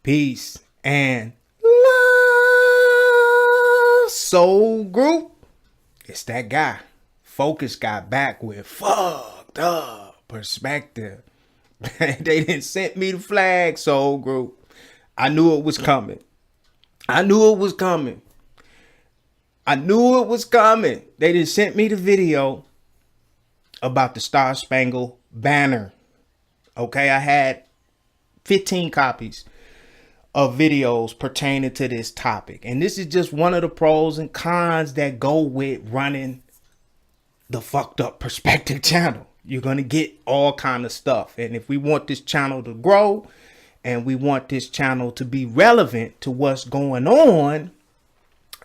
Peace and love. Soul Group. It's that guy. Focus got back with fucked up perspective. They didn't send me the flag, Soul Group. I knew it was coming. I knew it was coming. I knew it was coming. They didn't send me the video about the Star-Spangled Banner. Okay, I had 15 copies of videos pertaining to this topic. And this is just one of the pros and cons that go with running the fucked up perspective channel. You're going to get all kind of stuff. And if we want this channel to grow and we want this channel to be relevant to what's going on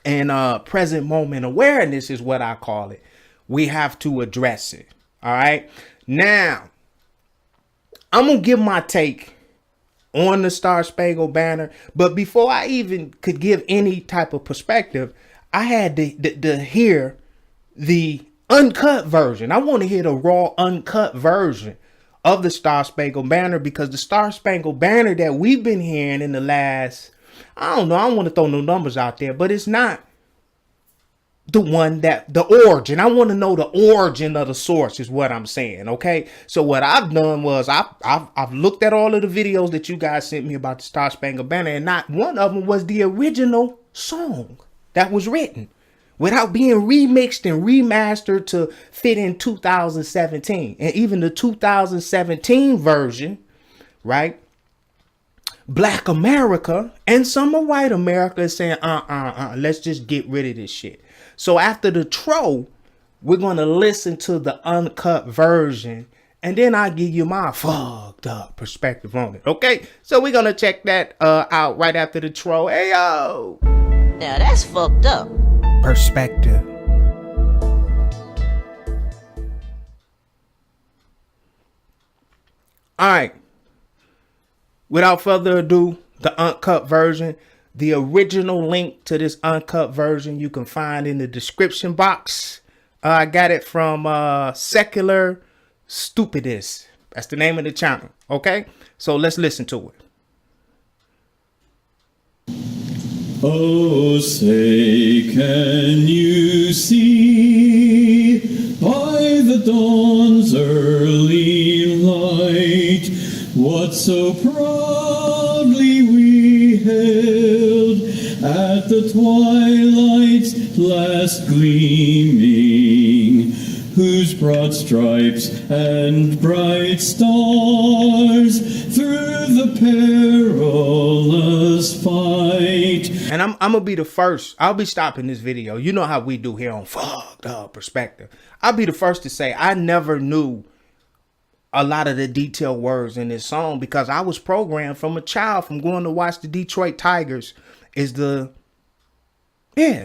and present moment awareness is what I call it, we have to address it. All right. Now, I'm going to give my take on the Star-Spangled Banner. But before I even could give any type of perspective, I had to hear the uncut version. I want to hear the raw uncut version of the Star-Spangled Banner, because the Star-Spangled Banner that we've been hearing in the last, I don't know, I don't want to throw no numbers out there, but it's not the one that the origin. I want to know the origin of the source is what I'm saying. Okay. So what I've done was I've looked at all of the videos that you guys sent me about the Star-Spangled Banner, and not one of them was the original song that was written without being remixed and remastered to fit in 2017. And even the 2017 version, right? Black America and some of white America is saying, let's just get rid of this shit. So after the tro, we're going to listen to the uncut version, and then I'll give you my fucked up perspective on it. Okay, so we're going to check that out right after the tro. Hey, yo. Now that's fucked up. Perspective. All right. Without further ado, the uncut version. The original link to this uncut version you can find in the description box. I got it from Secular Stupidest. That's the name of the channel. Okay, so let's listen to it. Oh, say, can you see by the dawn's early light what so proudly we hailed at the twilight's last gleaming, whose broad stripes and bright stars through the perilous fight. And I'm gonna be the first. I'll be stopping this video. You know how we do here on Fucked Up Perspective. I'll be the first to say I never knew a lot of the detailed words in this song, because I was programmed from a child from going to watch the Detroit Tigers. It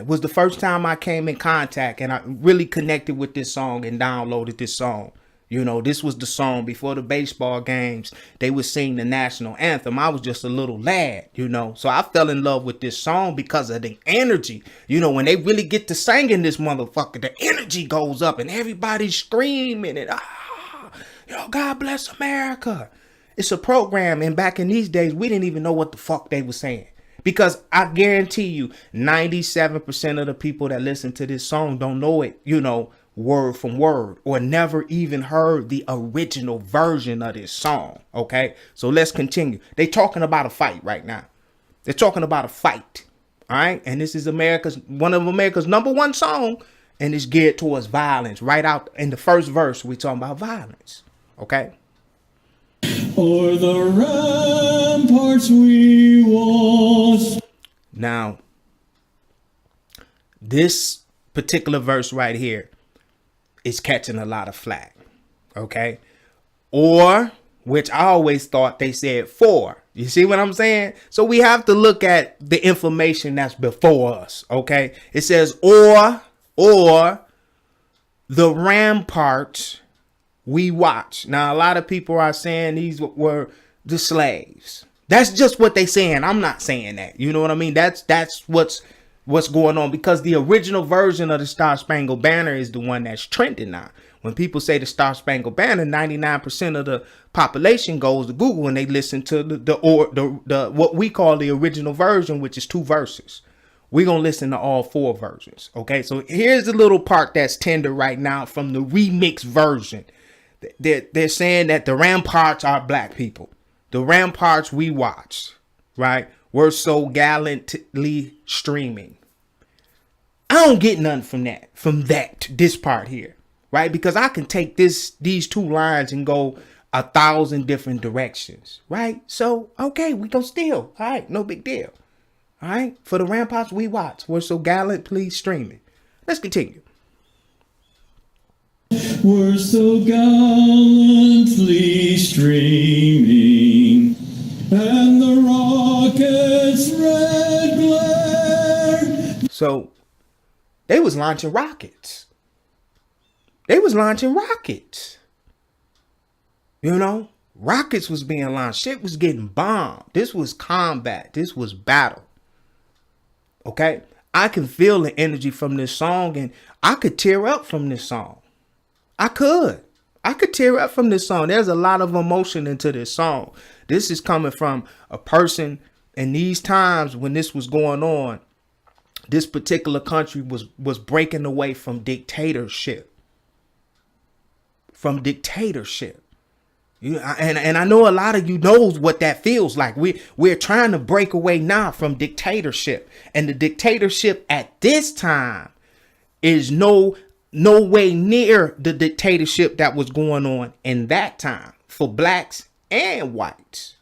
was the first time I came in contact and I really connected with this song and downloaded this song. You know, this was the song before the baseball games. They would sing the national anthem. I was just a little lad, you know. So I fell in love with this song because of the energy. You know, when they really get to singing this motherfucker, the energy goes up and everybody's screaming and yo, God bless America. It's a program. And back in these days, we didn't even know what the fuck they were saying. Because I guarantee you, 97% of the people that listen to this song don't know it, you know, word from word, or never even heard the original version of this song. Okay, so let's continue. They talking about a fight right now. They're talking about a fight. All right, and this is one of America's #1 song, and it's geared towards violence. Right out in the first verse, we're talking about violence. Okay. O'er the ramparts we watched. Now, this particular verse right here is catching a lot of flack. Okay. Or, which I always thought they said for. You see what I'm saying? So we have to look at the information that's before us. Okay. It says or the ramparts we watch. Now, a lot of people are saying these were the slaves. That's just what they saying. I'm not saying that. You know what I mean? That's what's going on, because the original version of the Star-Spangled Banner is the one that's trending now. When people say the Star-Spangled Banner, 99% of the population goes to Google and they listen to the what we call the original version, which is 2 verses. We're going to listen to all 4 versions. Okay, so here's the little part that's tender right now from the remix version. They're saying that the ramparts are black people. The ramparts we watch, right, were so gallantly streaming. I don't get nothing from this part here, right? Because I can take these 2 lines and go 1,000 different directions, right? So, okay, we go still. All right, no big deal. All right, for the ramparts we watch, we're so gallantly streaming. Let's continue. We're so gallantly streaming, and the rocket's red glare. So, they was launching rockets. You know, rockets was being launched. Shit was getting bombed. This was combat. This was battle. Okay? I can feel the energy from this song, and I could tear up from this song. I could tear up from this song. There's a lot of emotion into this song. This is coming from a person in these times when this was going on. This particular country was breaking away from dictatorship. And I know a lot of you knows what that feels like. We're trying to break away now from dictatorship. And the dictatorship at this time is no way near the dictatorship that was going on in that time for blacks and whites.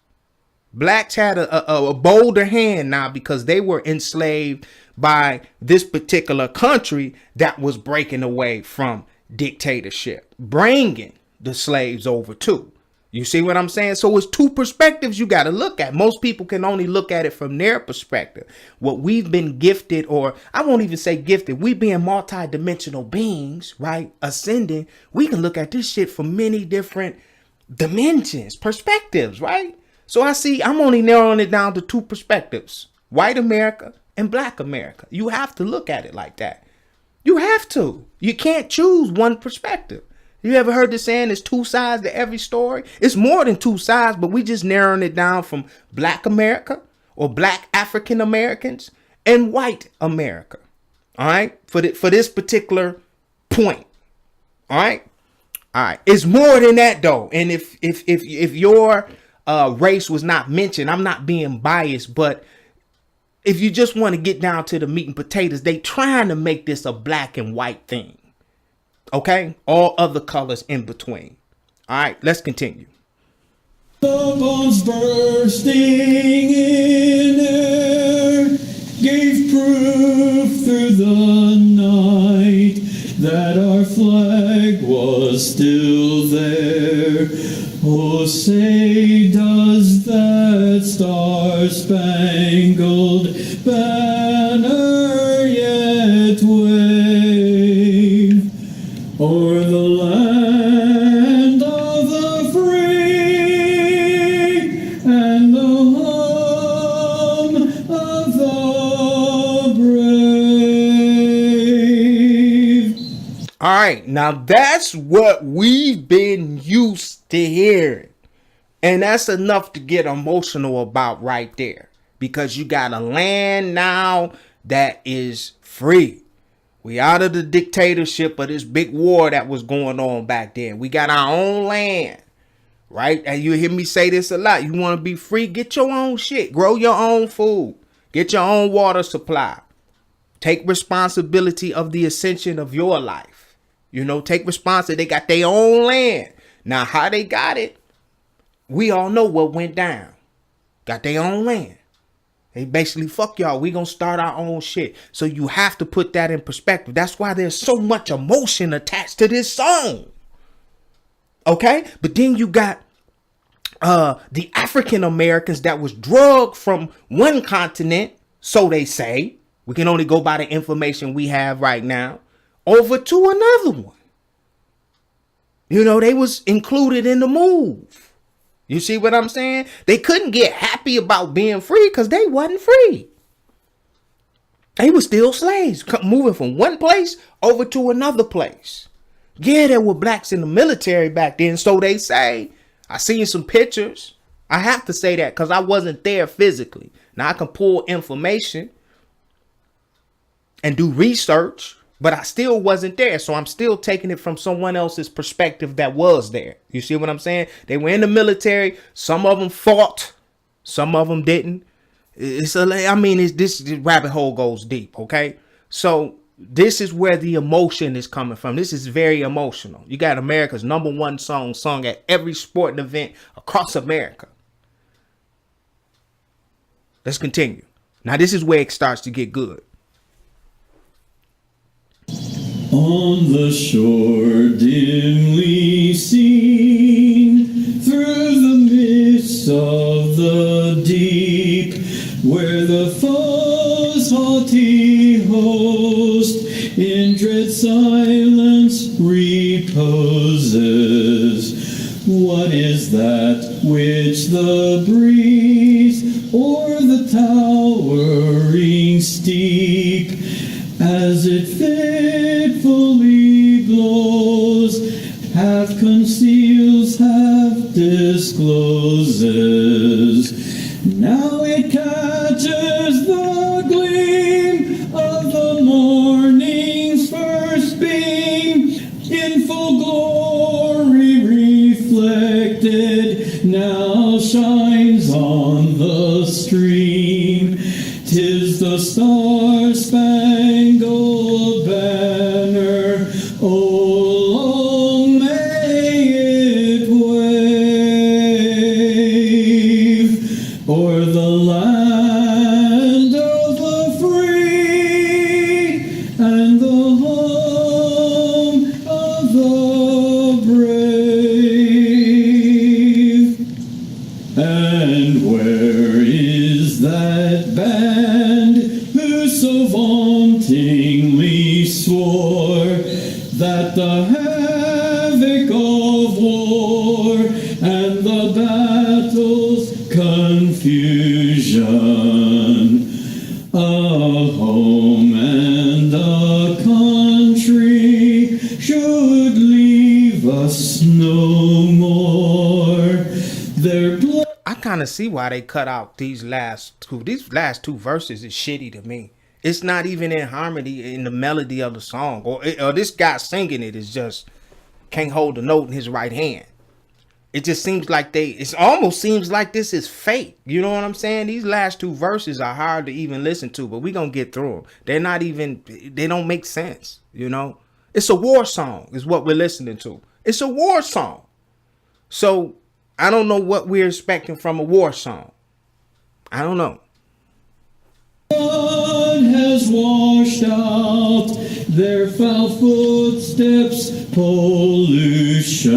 Blacks had a bolder hand now because they were enslaved by this particular country that was breaking away from dictatorship, bringing the slaves over too. You see what I'm saying? So it's 2 perspectives you got to look at. Most people can only look at it from their perspective. What we've been gifted, or I won't even say gifted, we being multi-dimensional beings, right? Ascending, we can look at this shit from many different dimensions, perspectives, right? So I'm only narrowing it down to 2 perspectives, white America and black America. You have to look at it like that. You have to. You can't choose one perspective. You ever heard the saying there's 2 sides to every story? It's more than 2 sides, but we just narrowing it down from black America or black African Americans and white America. All right. For this particular point. All right. It's more than that, though. And if your race was not mentioned, I'm not being biased, but if you just want to get down to the meat and potatoes, they trying to make this a black and white thing. Okay, all other colors in between. All right, let's continue. The bombs bursting in air gave proof through the night that our flag was still there. Oh, say does that star-spangled banner yet wave o'er the land of the free and the home of the brave. All right, now that's what we've been used to hearing. And that's enough to get emotional about right there. Because you got a land now that is free. We out of the dictatorship of this big war that was going on back then. We got our own land, right? And you hear me say this a lot. You want to be free? Get your own shit. Grow your own food. Get your own water supply. Take responsibility of the ascension of your life. You know, take responsibility. They got their own land. Now, how they got it, we all know what went down. Got their own land. They basically, fuck y'all, we gonna start our own shit. So you have to put that in perspective. That's why there's so much emotion attached to this song. Okay? But then you got the African Americans that was drugged from one continent, so they say. We can only go by the information we have right now, over to another one. You know, they was included in the move. You see what I'm saying? They couldn't get happy about being free because they wasn't free. They were still slaves, moving from one place over to another place. Yeah, there were blacks in the military back then, so they say. I seen some pictures. I have to say that because I wasn't there physically. Now I can pull information and do research, but I still wasn't there. So I'm still taking it from someone else's perspective that was there. You see what I'm saying? They were in the military. Some of them fought. Some of them didn't. This rabbit hole goes deep. Okay. So this is where the emotion is coming from. This is very emotional. You got America's #1 song sung at every sporting event across America. Let's continue. Now this is where it starts to get good. On the shore dimly seen, through the mist of the deep, where the foe's haughty host in dread silence reposes. What is that which the breeze o'er the towering steep, as it fitfully blows, half conceals, half discloses? Now it catches the gleam of the morning's first beam, in full glory reflected, now shines on the stream. 'Tis the star-spangled banner, oh, long may it wave o'er the land of the free and the home of the brave. And where is that band who so vauntingly swore that the havoc of war and the battle's confusion, a home and a country should leave us no more? Their blood. I kind of see why they cut out these last two. These last two verses is shitty to me. It's not even in harmony in the melody of the song, or this guy singing it is just can't hold a note in his right hand. It just seems like it almost seems like this is fake. You know what I'm saying? These last two verses are hard to even listen to, but we're going to get through them. They don't make sense. You know, it's a war song is what we're listening to. It's a war song. So I don't know what we're expecting from a war song. I don't know. God has washed out their foul footsteps, pollution.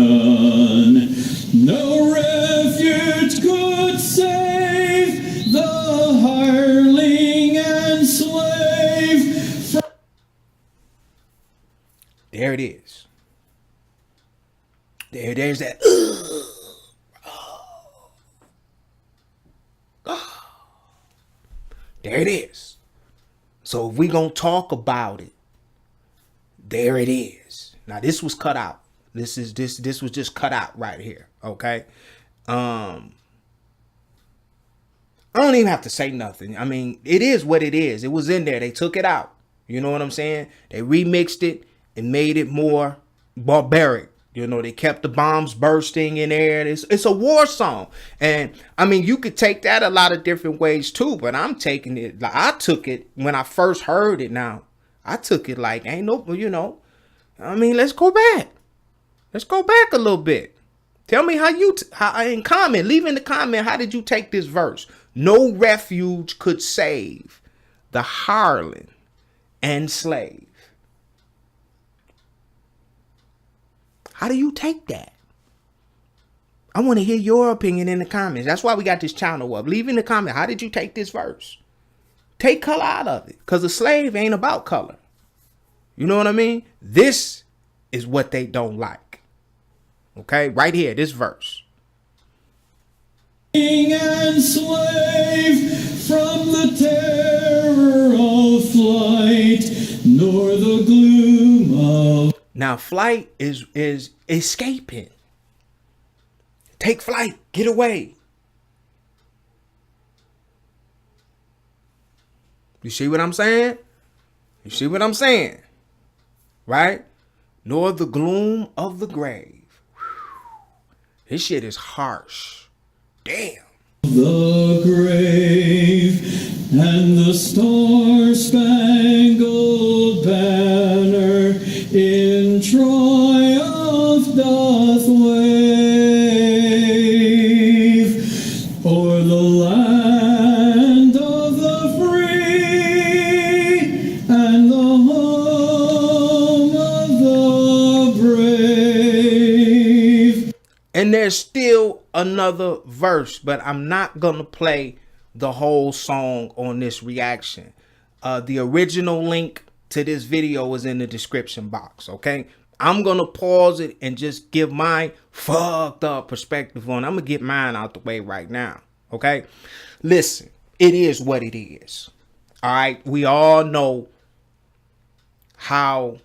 No refuge could save the hireling and slave. There it is. There's that. There it is. So if we gonna talk about it, there it is. Now this was cut out. This was just cut out right here. Okay. I don't even have to say nothing. I mean, it is what it is. It was in there. They took it out. You know what I'm saying? They remixed it and made it more barbaric. You know, they kept the bombs bursting in there. It's a war song. And I mean, you could take that a lot of different ways too, but I'm taking it, like I took it when I first heard it. Now I took it like, ain't no, you know, I mean, let's go back. Let's go back a little bit. Tell me how in comment, leave in the comment, how did you take this verse? No refuge could save the hireling and slave. How do you take that? I want to hear your opinion in the comments. That's why we got this channel up. Leave in the comment, how did you take this verse? Take color out of it, because a slave ain't about color. You know what I mean? This is what they don't like. Okay, right here, this verse. King and slave, from the terror of flight, nor the gloom of... Now Now, flight is escaping. Take flight. Get away. You see what I'm saying? You see what I'm saying? Right? Nor the gloom of the grave. This shit is harsh. Damn. The grave and the star-spangled banner in triumph doth wave o'er the land of the free and the home of the brave. And there's still another verse, but I'm not gonna play the whole song on this reaction. The original link to this video is in the description box, okay? I'm gonna pause it and just give my fucked up perspective on it. I'm gonna get mine out the way right now, okay? Listen, it is what it is. All right, we all know how,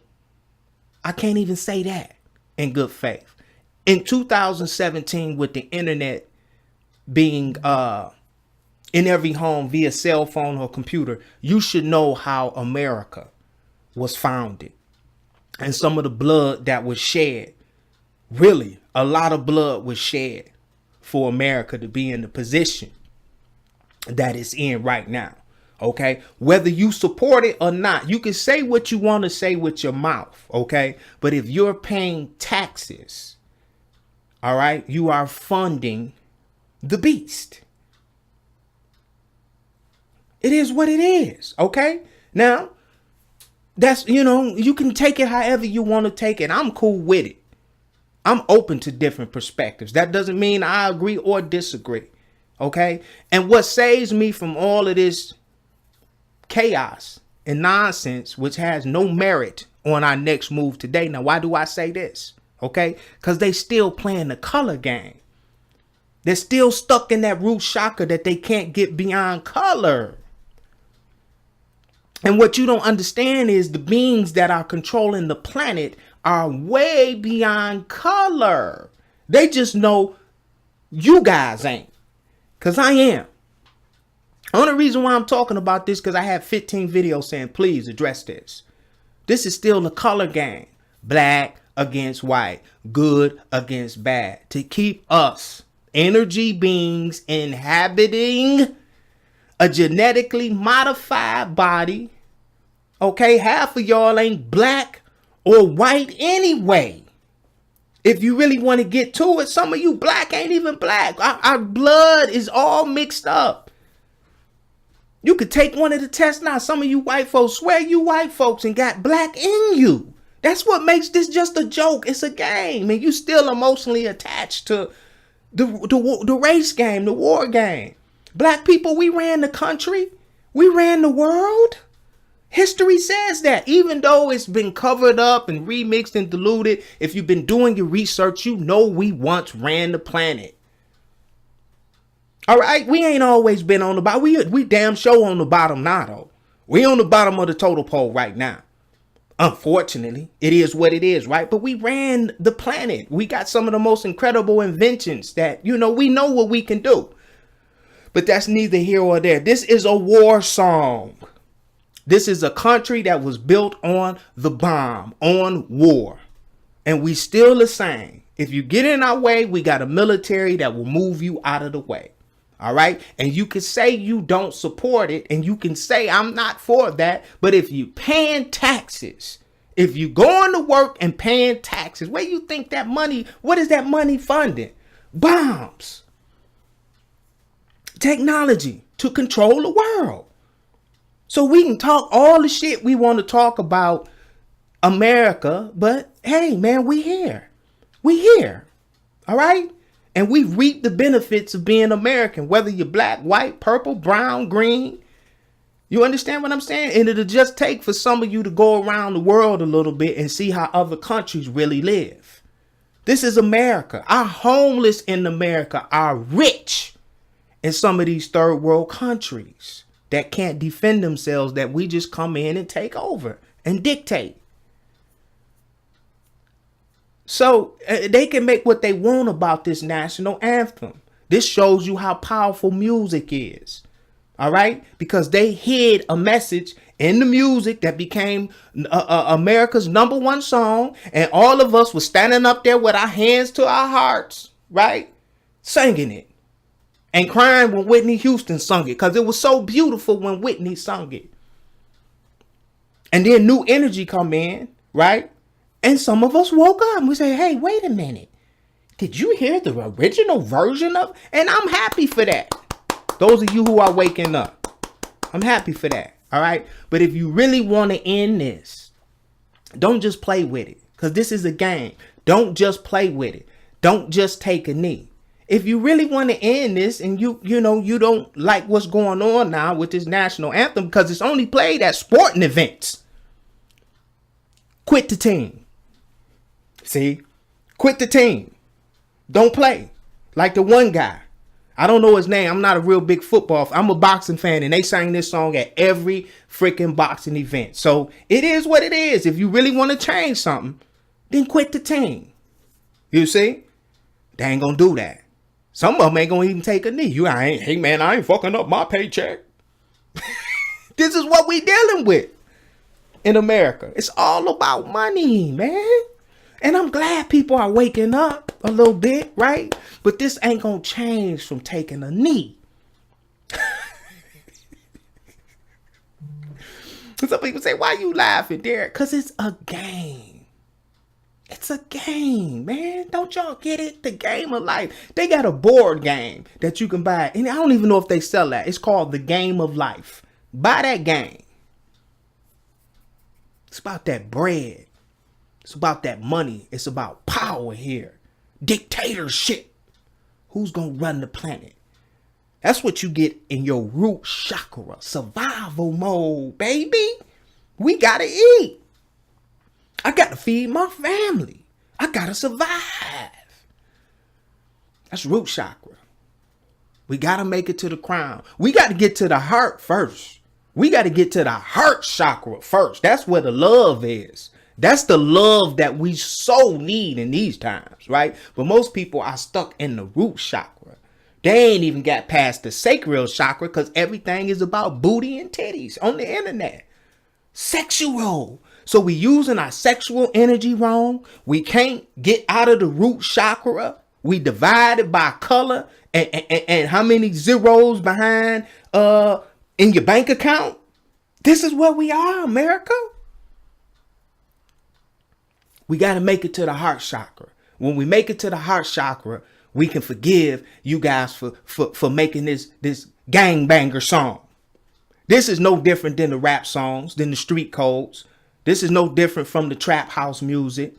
I can't even say that in good faith. In 2017, with the internet being in every home via cell phone or computer, you should know how America was founded and some of the blood that was shed. Really, a lot of blood was shed for America to be in the position that it's in right now. Okay, whether you support it or not, you can say what you want to say with your mouth. Okay, but if you're paying taxes, all right, you are funding the beast. It is what it is. Okay, now that's, you know, you can take it however you want to take it. I'm cool with it. I'm open to different perspectives. That doesn't mean I agree or disagree. Okay, and what saves me from all of this chaos and nonsense, which has no merit on our next move today. Now, why do I say this? Okay, because they still playing the color game. They're still stuck in that root chakra that they can't get beyond color. And what you don't understand is the beings that are controlling the planet are way beyond color. They just know you guys ain't, because I am. Only reason why I'm talking about this because I have 15 videos saying please address this. This is still the color game. Black against white, good against bad, to keep us energy beings inhabiting a genetically modified body. Okay, half of y'all ain't black or white anyway. If you really want to get to it, some of you black ain't even black. Our blood is all mixed up. You could take one of the tests now. Some of you white folks swear you white folks and got black in you. That's what makes this just a joke. It's a game. And you still emotionally attached to the race game, the war game. Black people, we ran the country. We ran the world. History says that, even though it's been covered up and remixed and diluted, if you've been doing your research, you know we once ran the planet. All right, we ain't always been on the bottom. We damn sure on the bottom now, though. We on the bottom of the totem pole right now. Unfortunately, it is what it is, right? But we ran the planet. We got some of the most incredible inventions that, you know, we know what we can do. But that's neither here or there. This is a war song. This is a country that was built on the bomb, on war. And we still the same. If you get in our way, we got a military that will move you out of the way. All right. And you can say you don't support it, and you can say I'm not for that. But if you paying taxes, if you going to work and paying taxes, where you think that money, what is that money funding? Bombs. Technology to control the world. So we can talk all the shit we want to talk about America, but hey, man, we here. We here. All right. And we reap the benefits of being American, whether you're black, white, purple, brown, green. You understand what I'm saying? And it'll just take for some of you to go around the world a little bit and see how other countries really live. This is America. Our homeless in America are rich in some of these third world countries that can't defend themselves, that we just come in and take over and dictate. So they can make what they want about this national anthem. This shows you how powerful music is. All right? Because they hid a message in the music that became America's #1 song. And all of us were standing up there with our hands to our hearts, right? Singing it. And crying when Whitney Houston sung it. Because it was so beautiful when Whitney sung it. And then new energy come in, right? And some of us woke up and we say, hey, wait a minute. Did you hear the original version of? And I'm happy for that. Those of you who are waking up, I'm happy for that. All right. But if you really want to end this, don't just play with it, because this is a game. Don't just play with it. Don't just take a knee. If you really want to end this and you don't like what's going on now with this national anthem because it's only played at sporting events, quit the team. See, quit the team. Don't play. Like the one guy. I don't know his name. I'm not a real big football fan. I'm a boxing fan, and they sang this song at every freaking boxing event. So it is what it is. If you really want to change something, then quit the team. You see? They ain't gonna do that. Some of them ain't gonna even take a knee. Hey man, I ain't fucking up my paycheck. This is what we dealing with in America. It's all about money, man. And I'm glad people are waking up a little bit, right? But this ain't gonna change from taking a knee. Some people say, why you laughing, Derek? Because it's a game. It's a game, man. Don't y'all get it? The game of life. They got a board game that you can buy. And I don't even know if they sell that. It's called the Game of Life. Buy that game. It's about that bread. It's about that money. It's about power here. Dictatorship. Who's going to run the planet? That's what you get in your root chakra. Survival mode, baby. We got to eat. I got to feed my family. I got to survive. That's root chakra. We got to make it to the crown. We got to get to the heart first. We got to get to the heart chakra first. That's where the love is. That's the love that we so need in these times, right? But most people are stuck in the root chakra. They ain't even got past the sacral chakra because everything is about booty and titties on the internet. Sexual. So we using our sexual energy wrong. We can't get out of the root chakra. We divided by color and how many zeros behind in your bank account. This is where we are, America. We got to make it to the heart chakra. When we make it to the heart chakra, we can forgive you guys for making this gangbanger song. This is no different than the rap songs, than the street codes. This is no different from the trap house music,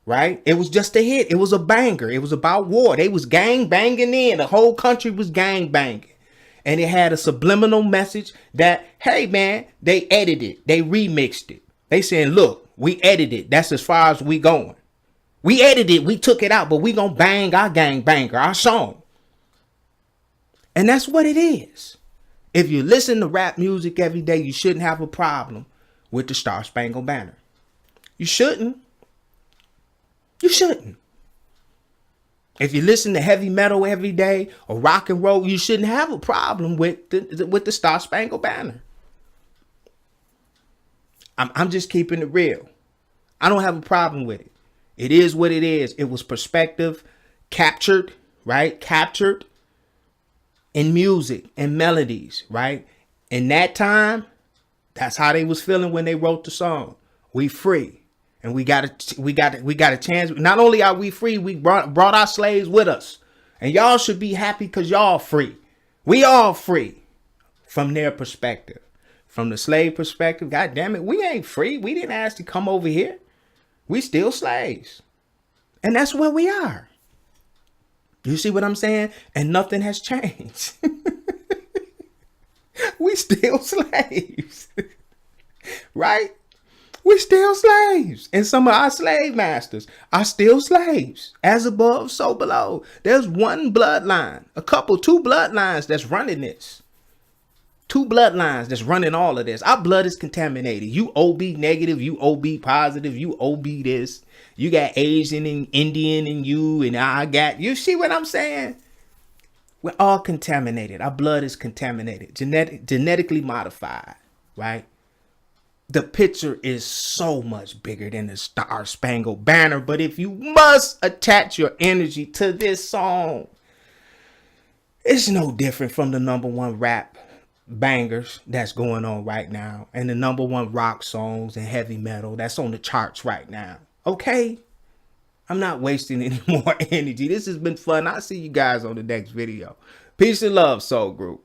right? It was just a hit. It was a banger. It was about war. They was gang banging in. The whole country was gang banging. And it had a subliminal message that, hey, man, they edited. They remixed it. They saying, look, we edited. That's as far as we going. We edited. We took it out, but we gonna bang our gang banger, our song. And that's what it is. If you listen to rap music every day, you shouldn't have a problem with the Star-Spangled Banner. You shouldn't. You shouldn't. If you listen to heavy metal every day or rock and roll, you shouldn't have a problem with the Star-Spangled Banner. I'm just keeping it real. I don't have a problem with it. It is what it is. It was perspective captured, right? Captured in music and melodies, right? In that time, that's how they was feeling when they wrote the song. We free. And we got a chance. Not only are we free, we brought our slaves with us. And y'all should be happy because y'all free. We all free from their perspective. From the slave perspective, God damn it, we ain't free. We didn't ask to come over here. We still slaves. And that's where we are. You see what I'm saying? And nothing has changed. We still slaves. Right? We still slaves. And some of our slave masters are still slaves. As above, so below. There's one bloodline, two bloodlines that's running this. Two bloodlines that's running all of this. Our blood is contaminated. You OB negative, you OB positive, you OB this. You got Asian and Indian and you, and I got, you see what I'm saying? We're all contaminated. Our blood is contaminated, genetically modified, right? The picture is so much bigger than the Star-Spangled Banner. But if you must attach your energy to this song, it's no different from the #1 rap bangers that's going on right now and the #1 rock songs and heavy metal that's on the charts right now. Okay? I'm not wasting any more energy. This has been fun. I'll see you guys on the next video. Peace and love, Soul Group.